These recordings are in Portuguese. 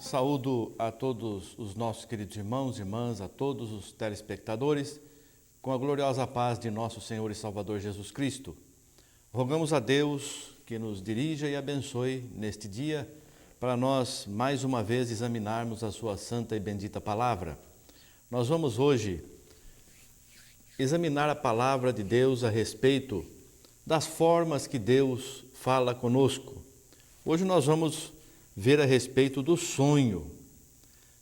Saúdo a todos os nossos queridos irmãos e irmãs, a todos os telespectadores, com a gloriosa paz de nosso Senhor e Salvador Jesus Cristo. Rogamos a Deus que nos dirija e abençoe neste dia, para nós mais uma vez examinarmos a sua santa e bendita palavra. Nós vamos hoje examinar a palavra de Deus a respeito das formas que Deus fala conosco. Hoje nós vamos ver a respeito do sonho.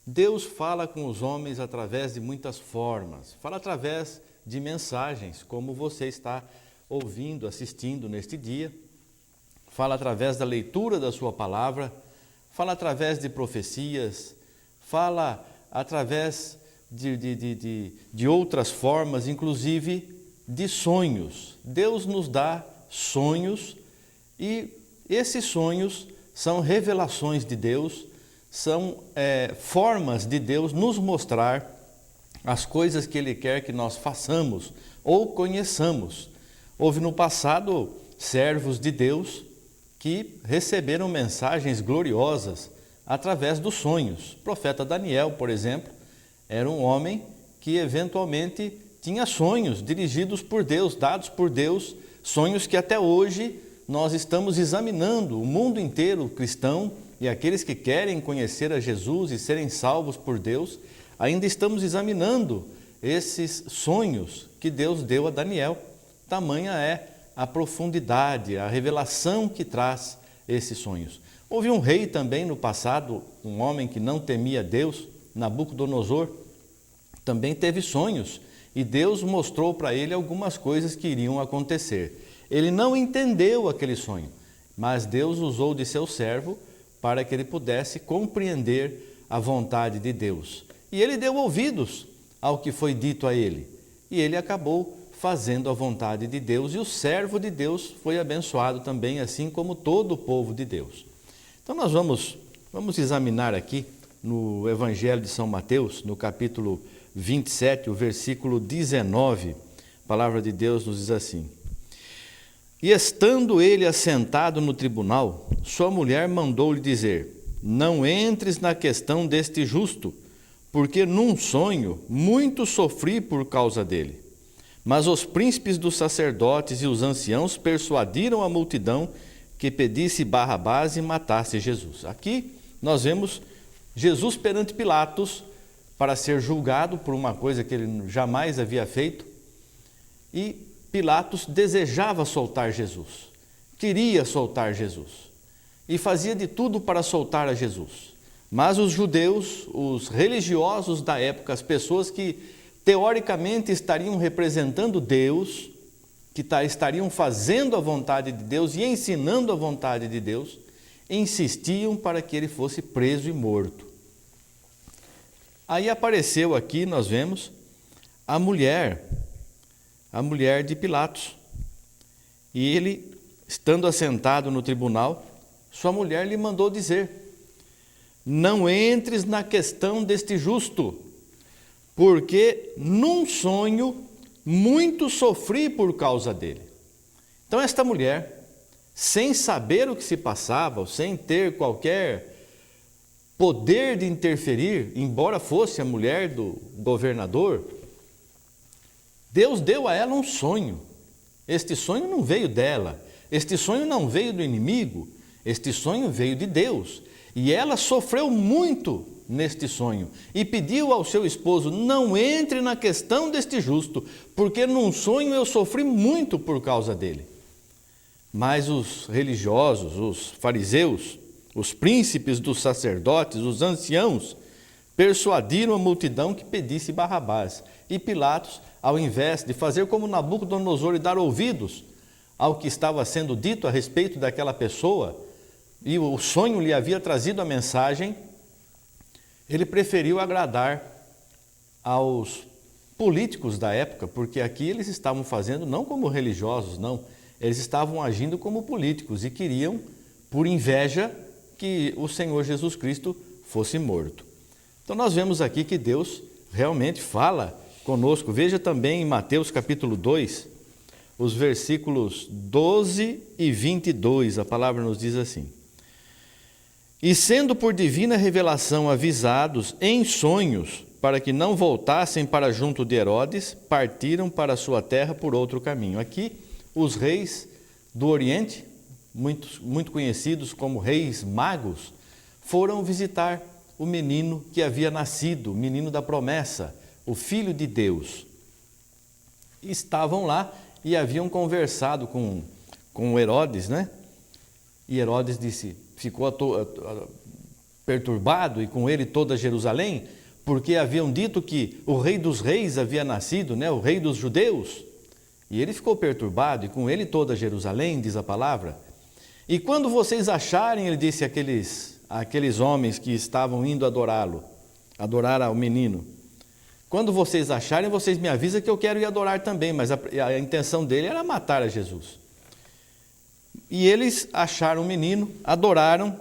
Deus fala com os homens através de muitas formas. Fala através de mensagens, como você está ouvindo, assistindo neste dia. Fala através da leitura da sua palavra. Fala através de profecias. Fala através de outras formas, inclusive de sonhos. Deus nos dá sonhos e esses sonhos são revelações de Deus, são formas de Deus nos mostrar as coisas que Ele quer que nós façamos ou conheçamos. Houve no passado servos de Deus que receberam mensagens gloriosas através dos sonhos. O profeta Daniel, por exemplo, era um homem que eventualmente tinha sonhos dirigidos por Deus, dados por Deus, sonhos que até hoje nós estamos examinando, o mundo inteiro cristão e aqueles que querem conhecer a Jesus e serem salvos por Deus, ainda estamos examinando esses sonhos que Deus deu a Daniel. Tamanha é a profundidade, a revelação que traz esses sonhos. Houve um rei também no passado, um homem que não temia Deus, Nabucodonosor, também teve sonhos e Deus mostrou para ele algumas coisas que iriam acontecer. Ele não entendeu aquele sonho, mas Deus usou de seu servo para que ele pudesse compreender a vontade de Deus. E ele deu ouvidos ao que foi dito a ele. E ele acabou fazendo a vontade de Deus. E o servo de Deus foi abençoado também, assim como todo o povo de Deus. Então nós vamos examinar aqui no Evangelho de São Mateus, no capítulo 27, o versículo 19. A palavra de Deus nos diz assim: E estando ele assentado no tribunal, sua mulher mandou-lhe dizer: Não entres na questão deste justo, porque num sonho muito sofri por causa dele. Mas os príncipes dos sacerdotes e os anciãos persuadiram a multidão que pedisse Barrabás e matasse Jesus. Aqui nós vemos Jesus perante Pilatos para ser julgado por uma coisa que ele jamais havia feito. E Pilatos desejava soltar Jesus, queria soltar Jesus e fazia de tudo para soltar a Jesus. Mas os judeus, os religiosos da época, as pessoas que teoricamente estariam representando Deus, que estariam fazendo a vontade de Deus e ensinando a vontade de Deus, insistiam para que ele fosse preso e morto. Aí apareceu aqui, nós vemos, a mulher de Pilatos. E ele, estando assentado no tribunal, sua mulher lhe mandou dizer: Não entres na questão deste justo, porque num sonho muito sofri por causa dele. Então esta mulher, sem saber o que se passava, sem ter qualquer poder de interferir, embora fosse a mulher do governador, Deus deu a ela um sonho. Este sonho não veio dela, este sonho não veio do inimigo, este sonho veio de Deus. E ela sofreu muito neste sonho e pediu ao seu esposo: Não entre na questão deste justo, porque num sonho eu sofri muito por causa dele. Mas os religiosos, os fariseus, os príncipes dos sacerdotes, os anciãos, persuadiram a multidão que pedisse Barrabás. E Pilatos, ao invés de fazer como Nabucodonosor e dar ouvidos ao que estava sendo dito a respeito daquela pessoa, e o sonho lhe havia trazido a mensagem, ele preferiu agradar aos políticos da época, porque aqui eles estavam fazendo não como religiosos, não, eles estavam agindo como políticos e queriam, por inveja, que o Senhor Jesus Cristo fosse morto. Então nós vemos aqui que Deus realmente fala conosco. Veja também em Mateus capítulo 2, os versículos 12 e 22, a palavra nos diz assim: E sendo por divina revelação avisados em sonhos, para que não voltassem para junto de Herodes, partiram para a sua terra por outro caminho. Aqui, os reis do Oriente, muito conhecidos como reis magos, foram visitar o menino que havia nascido, o menino da promessa, o Filho de Deus. Estavam lá e haviam conversado com Herodes, né? E Herodes ficou perturbado, e com ele toda Jerusalém, porque haviam dito que o Rei dos Reis havia nascido, né? O Rei dos Judeus. E ele ficou perturbado, e com ele toda Jerusalém, diz a palavra. E quando vocês acharem, ele disse àqueles homens que estavam indo adorar ao menino, quando vocês acharem, vocês me avisam que eu quero ir adorar também, mas a intenção dele era matar a Jesus. E eles acharam o menino, adoraram,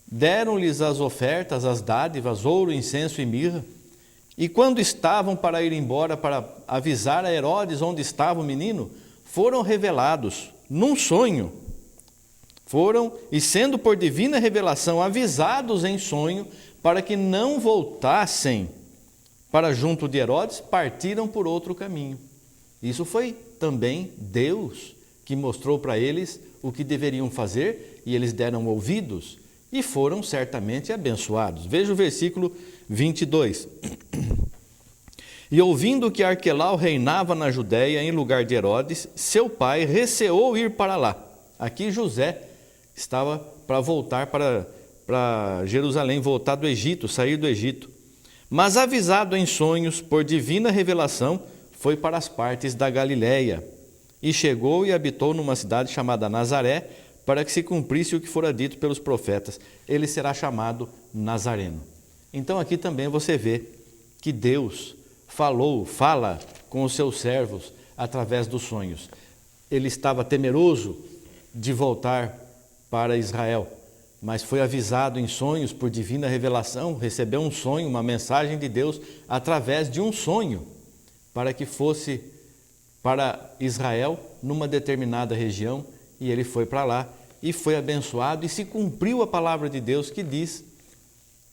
deram-lhes as ofertas, as dádivas, ouro, incenso e mirra. E quando estavam para ir embora, para avisar a Herodes onde estava o menino, foram revelados num sonho. E sendo por divina revelação avisados em sonho, para que não voltassem para junto de Herodes, partiram por outro caminho. Isso foi também Deus que mostrou para eles o que deveriam fazer, e eles deram ouvidos e foram certamente abençoados. Veja o versículo 22. E ouvindo que Arquelau reinava na Judéia em lugar de Herodes, seu pai receou ir para lá. Aqui José estava para voltar para Jerusalém, voltar do Egito, sair do Egito. Mas avisado em sonhos por divina revelação, foi para as partes da Galiléia. E chegou e habitou numa cidade chamada Nazaré, para que se cumprisse o que fora dito pelos profetas. Ele será chamado Nazareno. Então aqui também você vê que Deus fala com os seus servos através dos sonhos. Ele estava temeroso de voltar para Israel, mas foi avisado em sonhos por divina revelação, recebeu um sonho, uma mensagem de Deus através de um sonho, para que fosse para Israel numa determinada região, e ele foi para lá e foi abençoado, e se cumpriu a palavra de Deus que diz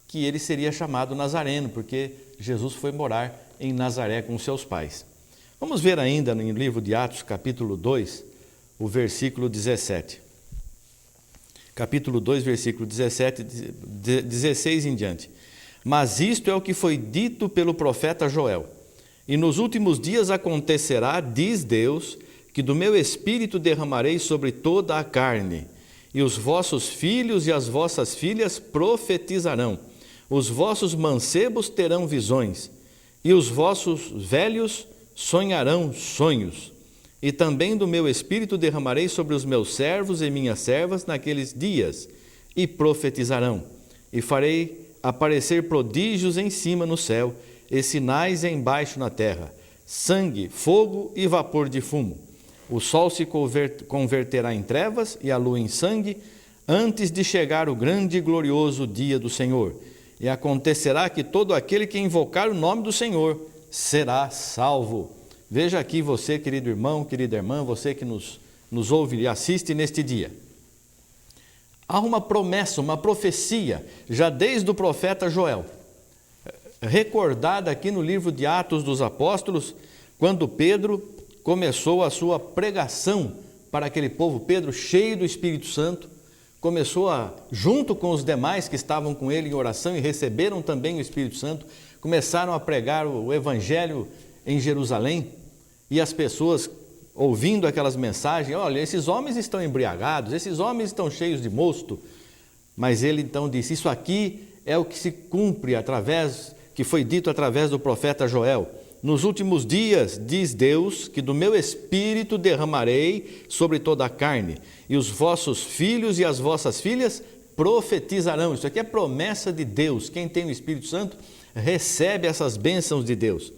que ele seria chamado Nazareno, porque Jesus foi morar em Nazaré com seus pais. Vamos ver ainda no livro de Atos, capítulo 2, o versículo 17. Capítulo 2, versículo 17, 16 em diante. Mas isto é o que foi dito pelo profeta Joel. E nos últimos dias acontecerá, diz Deus, que do meu espírito derramarei sobre toda a carne, e os vossos filhos e as vossas filhas profetizarão, os vossos mancebos terão visões, e os vossos velhos sonharão sonhos. E também do meu espírito derramarei sobre os meus servos e minhas servas naqueles dias, e profetizarão, e farei aparecer prodígios em cima no céu, e sinais embaixo na terra, sangue, fogo e vapor de fumo. O sol se converterá em trevas e a lua em sangue, antes de chegar o grande e glorioso dia do Senhor. E acontecerá que todo aquele que invocar o nome do Senhor será salvo. Veja aqui você, querido irmão, querida irmã, você que nos ouve e assiste neste dia. Há uma promessa, uma profecia, já desde o profeta Joel, recordada aqui no livro de Atos dos Apóstolos, quando Pedro começou a sua pregação para aquele povo. Pedro, cheio do Espírito Santo, começou junto com os demais que estavam com ele em oração e receberam também o Espírito Santo, começaram a pregar o Evangelho em Jerusalém, e as pessoas ouvindo aquelas mensagens, olha, esses homens estão embriagados, esses homens estão cheios de mosto. Mas ele então disse, isso aqui é o que se cumpre que foi dito através do profeta Joel. Nos últimos dias, diz Deus, que do meu espírito derramarei sobre toda a carne, e os vossos filhos e as vossas filhas profetizarão. Isso aqui é promessa de Deus. Quem tem o Espírito Santo recebe essas bênçãos de Deus.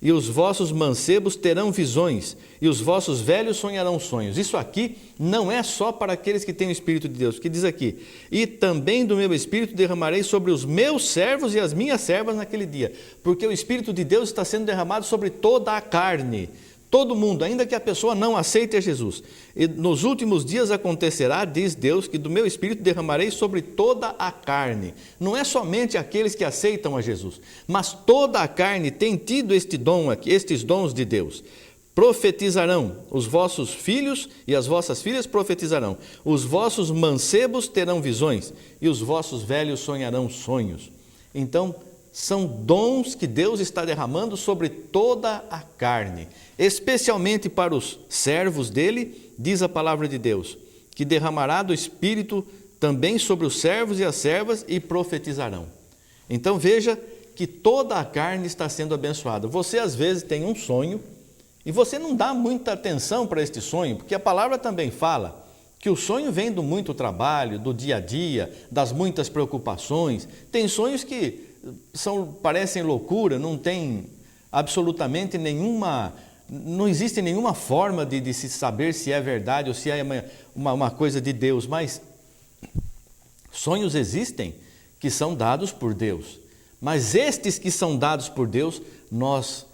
E os vossos mancebos terão visões, e os vossos velhos sonharão sonhos. Isso aqui não é só para aqueles que têm o Espírito de Deus, que diz aqui, e também do meu Espírito derramarei sobre os meus servos e as minhas servas naquele dia, porque o Espírito de Deus está sendo derramado sobre toda a carne. Todo mundo, ainda que a pessoa não aceite a Jesus. E nos últimos dias acontecerá, diz Deus, que do meu Espírito derramarei sobre toda a carne. Não é somente aqueles que aceitam a Jesus, mas toda a carne tem tido este dom aqui, estes dons de Deus. Profetizarão, os vossos filhos e as vossas filhas profetizarão. Os vossos mancebos terão visões e os vossos velhos sonharão sonhos. Então, são dons que Deus está derramando sobre toda a carne, especialmente para os servos dele, diz a palavra de Deus, que derramará do Espírito também sobre os servos e as servas e profetizarão. Então veja que toda a carne está sendo abençoada. Você às vezes tem um sonho e você não dá muita atenção para este sonho, porque a palavra também fala que o sonho vem do muito trabalho, do dia a dia, das muitas preocupações. Tem sonhos que parecem loucura, não tem absolutamente nenhuma, não existe nenhuma forma de se saber se é verdade ou se é uma coisa de Deus, mas sonhos existem que são dados por Deus, mas estes que são dados por Deus, nós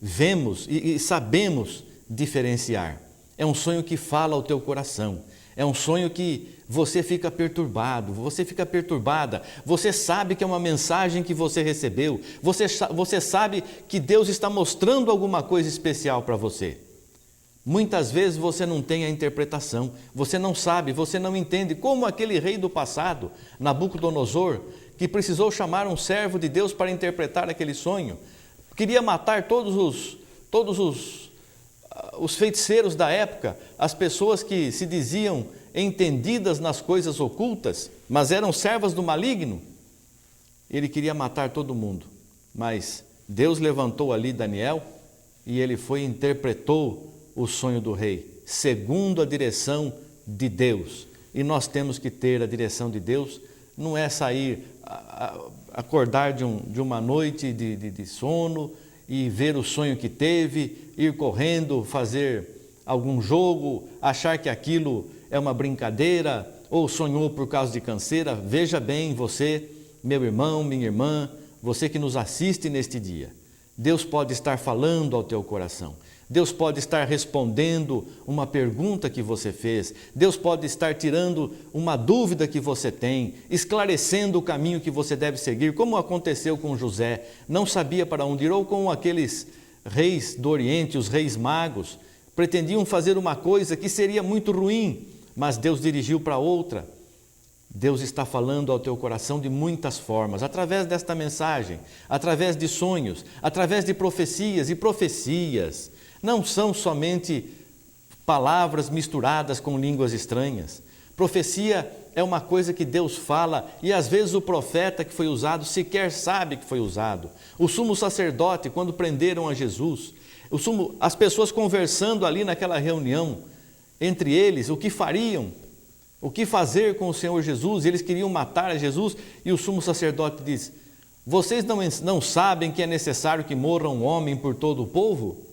vemos e sabemos diferenciar. É um sonho que fala ao teu coração, é um sonho que você fica perturbado, você fica perturbada, você sabe que é uma mensagem que você recebeu, você sabe que Deus está mostrando alguma coisa especial para você. Muitas vezes você não tem a interpretação, você não sabe, você não entende, como aquele rei do passado, Nabucodonosor, que precisou chamar um servo de Deus para interpretar aquele sonho, queria matar todos os feiticeiros da época, as pessoas que se diziam entendidas nas coisas ocultas, mas eram servas do maligno. Ele queria matar todo mundo, mas Deus levantou ali Daniel e ele foi e interpretou o sonho do rei, segundo a direção de Deus. E nós temos que ter a direção de Deus, não é sair, acordar de uma noite de sono e ver o sonho que teve, ir correndo, fazer algum jogo, achar que aquilo é uma brincadeira, ou sonhou por causa de canseira. Veja bem você, meu irmão, minha irmã, você que nos assiste neste dia. Deus pode estar falando ao teu coração. Deus pode estar respondendo uma pergunta que você fez. Deus pode estar tirando uma dúvida que você tem, esclarecendo o caminho que você deve seguir, como aconteceu com José. Não sabia para onde ir, ou com aqueles reis do Oriente, os reis magos, pretendiam fazer uma coisa que seria muito ruim, mas Deus dirigiu para outra. Deus está falando ao teu coração de muitas formas, através desta mensagem, através de sonhos, através de profecias, e profecias não são somente palavras misturadas com línguas estranhas. Profecia é uma coisa que Deus fala e às vezes o profeta que foi usado sequer sabe que foi usado. O sumo sacerdote, quando prenderam a Jesus, as pessoas conversando ali naquela reunião, entre eles, o que fariam, o que fazer com o Senhor Jesus, eles queriam matar a Jesus, e o sumo sacerdote diz: vocês não sabem que é necessário que morra um homem por todo o povo?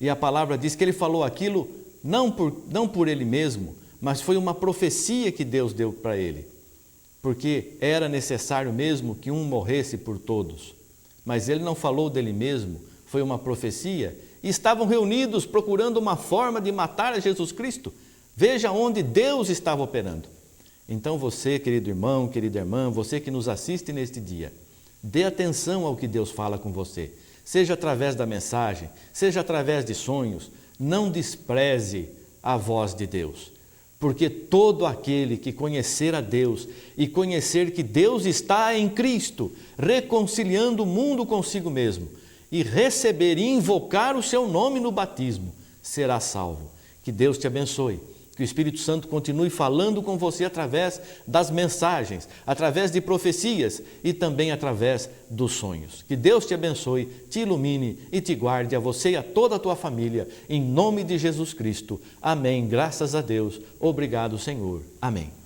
E a palavra diz que ele falou aquilo não por ele mesmo, mas foi uma profecia que Deus deu para ele, porque era necessário mesmo que um morresse por todos. Mas ele não falou dele mesmo, foi uma profecia, e estavam reunidos procurando uma forma de matar a Jesus Cristo. Veja onde Deus estava operando. Então você, querido irmão, querida irmã, você que nos assiste neste dia, dê atenção ao que Deus fala com você, seja através da mensagem, seja através de sonhos. Não despreze a voz de Deus, porque todo aquele que conhecer a Deus e conhecer que Deus está em Cristo, reconciliando o mundo consigo mesmo, e receber e invocar o seu nome no batismo, será salvo. Que Deus te abençoe. Que o Espírito Santo continue falando com você através das mensagens, através de profecias e também através dos sonhos. Que Deus te abençoe, te ilumine e te guarde, a você e a toda a tua família, em nome de Jesus Cristo. Amém. Graças a Deus. Obrigado, Senhor. Amém.